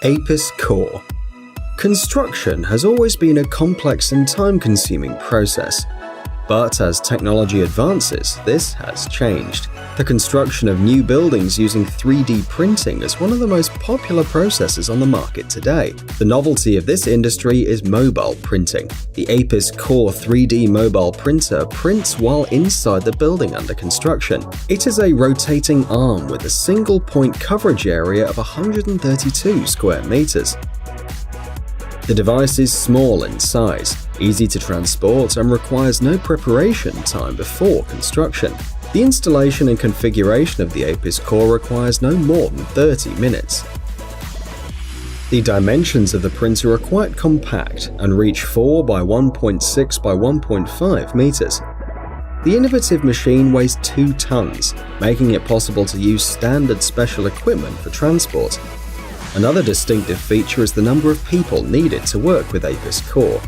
APIS core. Construction has always been a complex and time-consuming process. But as technology advances, this has changed. The construction of new buildings using 3D printing is one of the most popular processes on the market today. The novelty of this industry is mobile printing. The APIS Core 3D mobile printer prints while inside the building under construction. It is a rotating arm with a single point coverage area of 132 square meters. The device is small in size, easy to transport, and requires no preparation time before construction. The installation and configuration of the APIS core requires no more than 30 minutes. The dimensions of the printer are quite compact and reach 4 by 1.6 by 1.5 meters. The innovative machine weighs 2 tons, making it possible to use standard special equipment for transport. Another distinctive feature is the number of people needed to work with APIS core.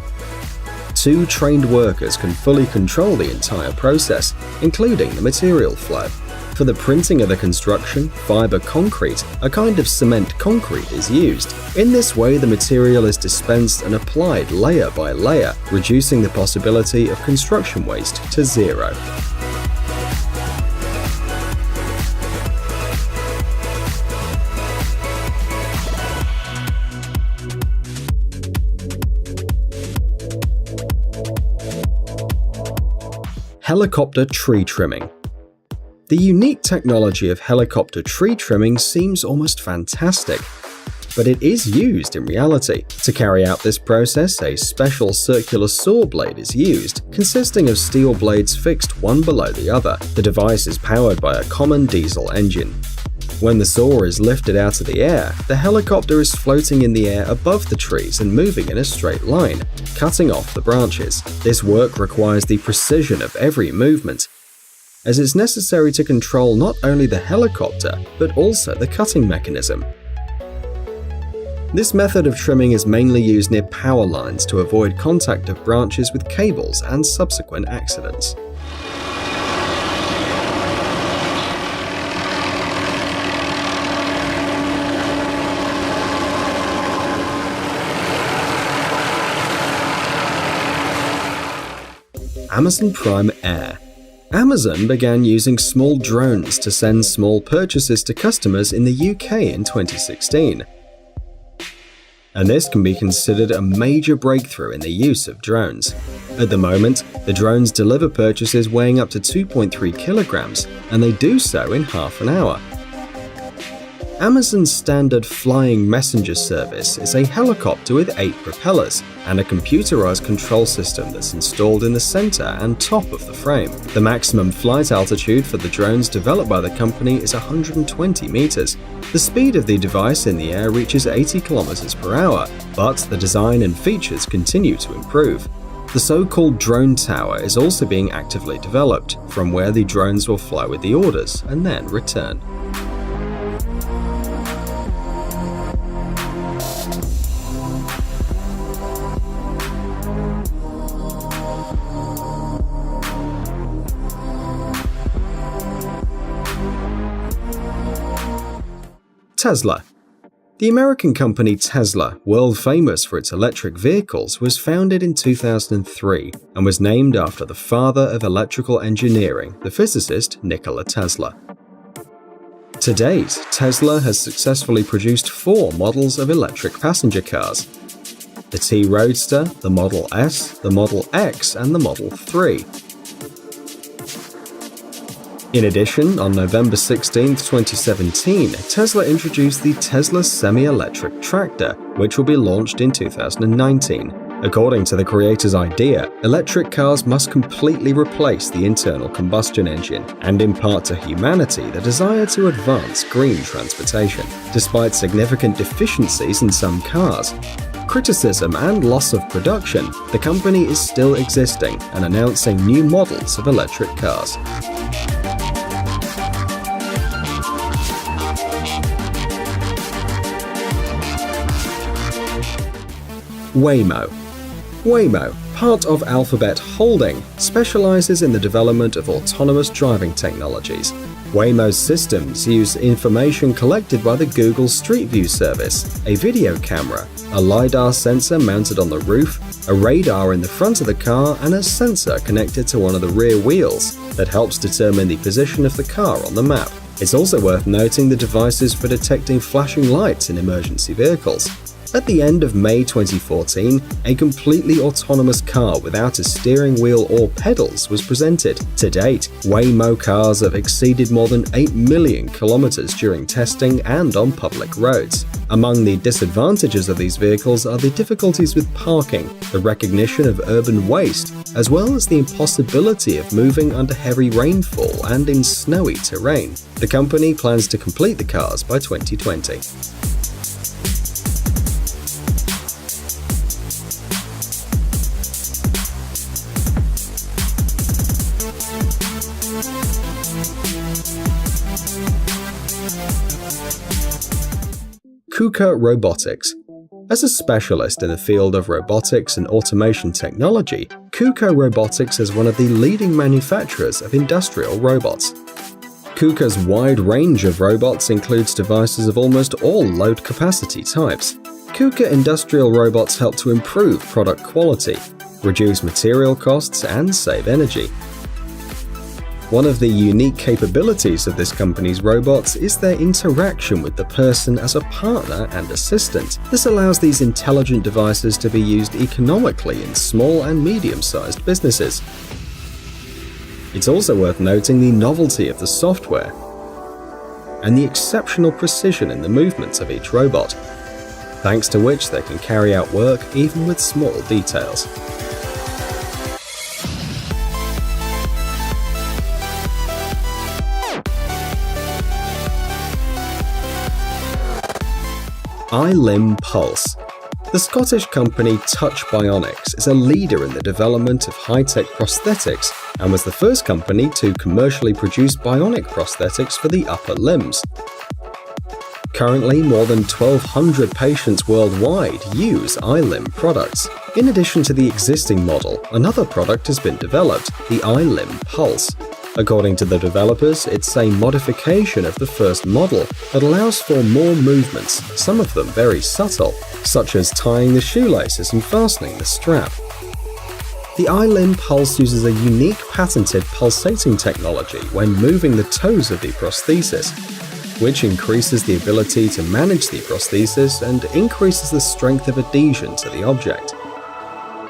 2 trained workers can fully control the entire process, including the material flow. For the printing of the construction, fiber concrete, a kind of cement concrete, is used. In this way, the material is dispensed and applied layer by layer, reducing the possibility of construction waste to zero. Helicopter tree trimming. The unique technology of helicopter tree trimming seems almost fantastic, but it is used in reality. To carry out this process, a special circular saw blade is used, consisting of steel blades fixed one below the other. The device is powered by a common diesel engine. When the saw is lifted out of the air, the helicopter is floating in the air above the trees and moving in a straight line, cutting off the branches. This work requires the precision of every movement, as it's necessary to control not only the helicopter, but also the cutting mechanism. This method of trimming is mainly used near power lines to avoid contact of branches with cables and subsequent accidents. Amazon Prime Air. Amazon began using small drones to send small purchases to customers in the UK in 2016. And this can be considered a major breakthrough in the use of drones. At the moment, the drones deliver purchases weighing up to 2.3 kilograms, and they do so in half an hour. Amazon's standard flying messenger service is a helicopter with 8 propellers and a computerized control system that's installed in the center and top of the frame. The maximum flight altitude for the drones developed by the company is 120 meters. The speed of the device in the air reaches 80 kilometers per hour, but the design and features continue to improve. The so-called drone tower is also being actively developed, from where the drones will fly with the orders and then return. Tesla. The American company Tesla, world famous for its electric vehicles, was founded in 2003 and was named after the father of electrical engineering, the physicist Nikola Tesla. To date, Tesla has successfully produced 4 models of electric passenger cars: the T Roadster, the Model S, the Model X, and the Model 3. In addition, on November 16, 2017, Tesla introduced the Tesla semi-electric tractor, which will be launched in 2019. According to the creator's idea, electric cars must completely replace the internal combustion engine and impart to humanity the desire to advance green transportation. Despite significant deficiencies in some cars, criticism and loss of production, the company is still existing and announcing new models of electric cars. Waymo. Waymo, part of Alphabet Holding, specializes in the development of autonomous driving technologies. Waymo's systems use information collected by the Google Street View service, a video camera, a LiDAR sensor mounted on the roof, a radar in the front of the car, and a sensor connected to one of the rear wheels that helps determine the position of the car on the map. It's also worth noting the devices for detecting flashing lights in emergency vehicles. At the end of May 2014, a completely autonomous car without a steering wheel or pedals was presented. To date, Waymo cars have exceeded more than 8 million kilometers during testing and on public roads. Among the disadvantages of these vehicles are the difficulties with parking, the recognition of urban waste, as well as the impossibility of moving under heavy rainfall and in snowy terrain. The company plans to complete the cars by 2020. KUKA Robotics. As a specialist in the field of robotics and automation technology, KUKA Robotics is one of the leading manufacturers of industrial robots. KUKA's wide range of robots includes devices of almost all load capacity types. KUKA industrial robots help to improve product quality, reduce material costs, and save energy. One of the unique capabilities of this company's robots is their interaction with the person as a partner and assistant. This allows these intelligent devices to be used economically in small and medium-sized businesses. It's also worth noting the novelty of the software and the exceptional precision in the movements of each robot, thanks to which they can carry out work even with small details. iLim Pulse. The Scottish company Touch Bionics is a leader in the development of high-tech prosthetics and was the first company to commercially produce bionic prosthetics for the upper limbs. Currently, more than 1,200 patients worldwide use iLim products. In addition to the existing model, another product has been developed, the iLim Pulse. According to the developers, it's a modification of the first model that allows for more movements, some of them very subtle, such as tying the shoelaces and fastening the strap. The iLim Pulse uses a unique patented pulsating technology when moving the toes of the prosthesis, which increases the ability to manage the prosthesis and increases the strength of adhesion to the object.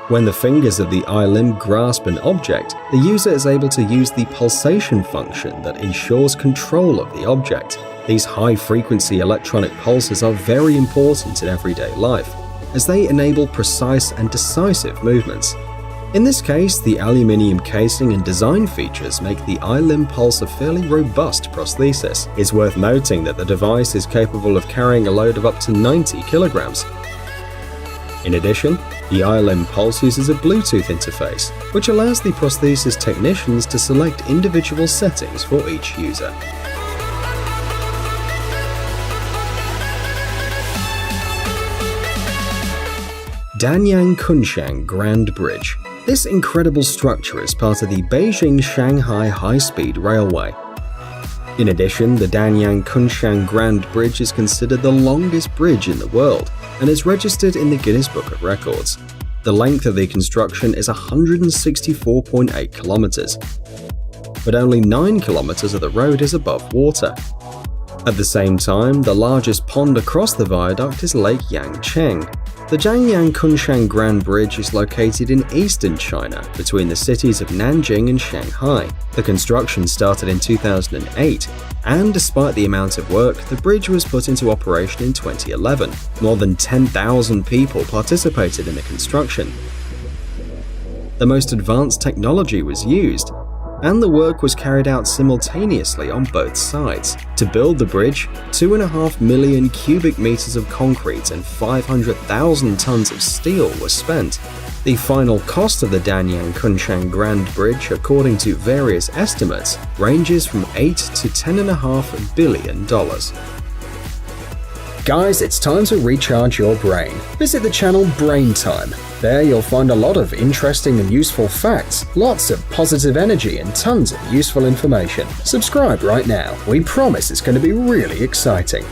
When the fingers of the iLim grasp an object, the user is able to use the pulsation function that ensures control of the object. These high-frequency electronic pulses are very important in everyday life, as they enable precise and decisive movements. In this case, the aluminium casing and design features make the iLim Pulse a fairly robust prosthesis. It's worth noting that the device is capable of carrying a load of up to 90 kilograms. In addition, the iLim Pulse uses a Bluetooth interface, which allows the prosthesis technicians to select individual settings for each user. Danyang Kunshan Grand Bridge. This incredible structure is part of the Beijing-Shanghai High-Speed Railway. In addition, the Danyang Kunshan Grand Bridge is considered the longest bridge in the world and is registered in the Guinness Book of Records. The length of the construction is 164.8 kilometers, but only 9 kilometers of the road is above water. At the same time, the largest pond across the viaduct is Lake Yangcheng. The Danyang Kunshan Grand Bridge is located in eastern China, between the cities of Nanjing and Shanghai. The construction started in 2008, and despite the amount of work, the bridge was put into operation in 2011. More than 10,000 people participated in the construction. The most advanced technology was used, and the work was carried out simultaneously on both sides. To build the bridge, 2.5 million cubic meters of concrete and 500,000 tons of steel were spent. The final cost of the Danyang Kunshan Grand Bridge, according to various estimates, ranges from $8 to $10.5 billion. Guys, it's time to recharge your brain. Visit the channel Brain Time. There you'll find a lot of interesting and useful facts, lots of positive energy, and tons of useful information. Subscribe right now. We promise it's going to be really exciting.